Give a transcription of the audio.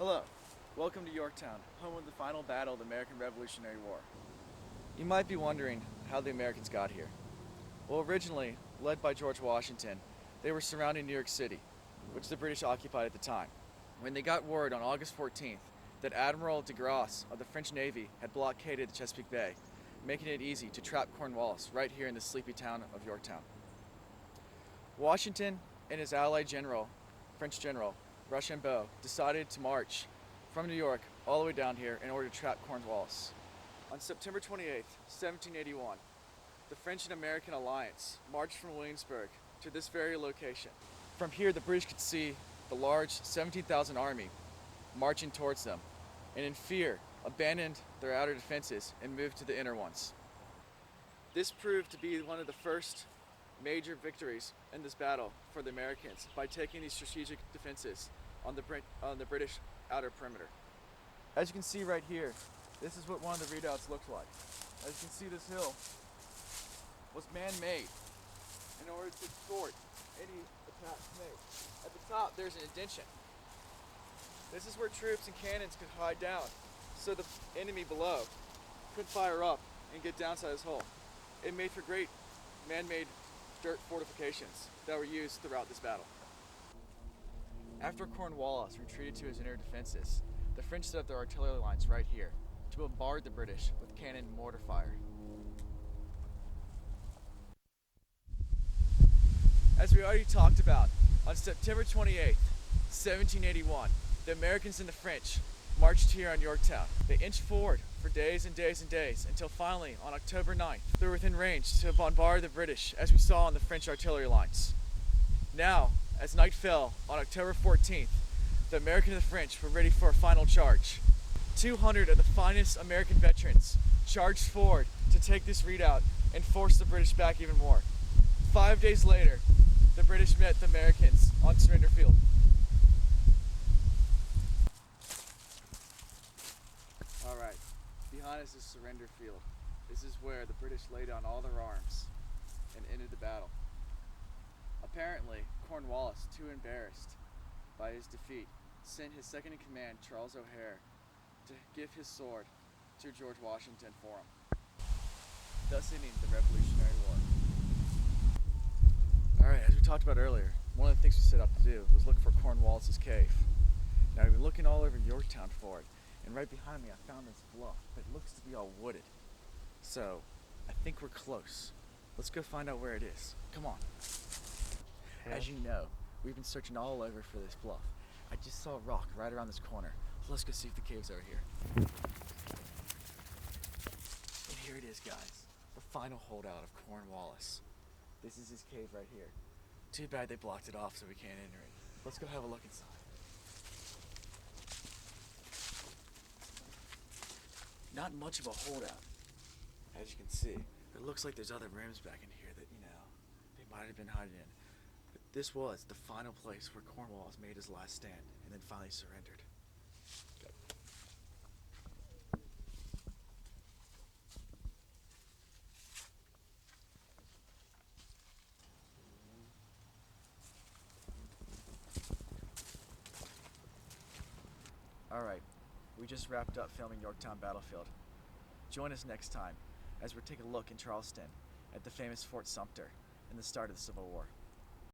Hello, welcome to Yorktown, home of the final battle of the American Revolutionary War. You might be wondering how the Americans got here. Well, originally, led by George Washington, they were surrounding New York City, which the British occupied at the time. When they got word on August 14th that Admiral de Grasse of the French Navy had blockaded the Chesapeake Bay, making it easy to trap Cornwallis right here in the sleepy town of Yorktown. Washington and his allied general, French general, Rochambeau, decided to march from New York all the way down here in order to trap Cornwallis. On September 28th, 1781, the French and American alliance marched from Williamsburg to this very location. From here, the British could see the large 17,000 army marching towards them, and in fear, abandoned their outer defenses and moved to the inner ones. This proved to be one of the first major victories in this battle for the Americans by taking these strategic defenses on the British outer perimeter. As you can see right here, this is what one of the redoubts looks like. As you can see, this hill was man-made in order to thwart any attacks made. At the top, there's an indention. This is where troops and cannons could hide down, so the enemy below could fire up and get down inside this hole. It made for great man-made dirt fortifications that were used throughout this battle. After Cornwallis retreated to his inner defenses, the French set up their artillery lines right here to bombard the British with cannon and mortar fire. As we already talked about, on September 28th, 1781, the Americans and the French marched here on Yorktown. They inched forward for days and days and days until finally, on October 9th, they were within range to bombard the British, as we saw on the French artillery lines. Now, as night fell on October 14th, the American and the French were ready for a final charge. 200 of the finest American veterans charged forward to take this redoubt and force the British back even more. 5 days later, the British met the Americans on Surrender Field. Alright, behind us is Surrender Field. This is where the British laid down all their arms and ended the battle. Apparently, Cornwallis, too embarrassed by his defeat, sent his second-in-command, Charles O'Hare, to give his sword to George Washington for him, thus ending the Revolutionary War. Alright, as we talked about earlier, one of the things we set out to do was look for Cornwallis' cave. Now, we've been looking all over Yorktown for it, and right behind me I found this bluff, but it looks to be all wooded. So, I think we're close. Let's go find out where it is. Come on. As you know, we've been searching all over for this bluff. I just saw a rock right around this corner. So let's go see if the cave's over here. And here it is, guys. The final holdout of Cornwallis. This is his cave right here. Too bad they blocked it off so we can't enter it. Let's go have a look inside. Not much of a holdout, as you can see. It looks like there's other rooms back in here that, they might have been hiding in. But this was the final place where Cornwallis made his last stand and then finally surrendered. Go. Alright, we just wrapped up filming Yorktown Battlefield. Join us next time as we take a look in Charleston at the famous Fort Sumter and the start of the Civil War.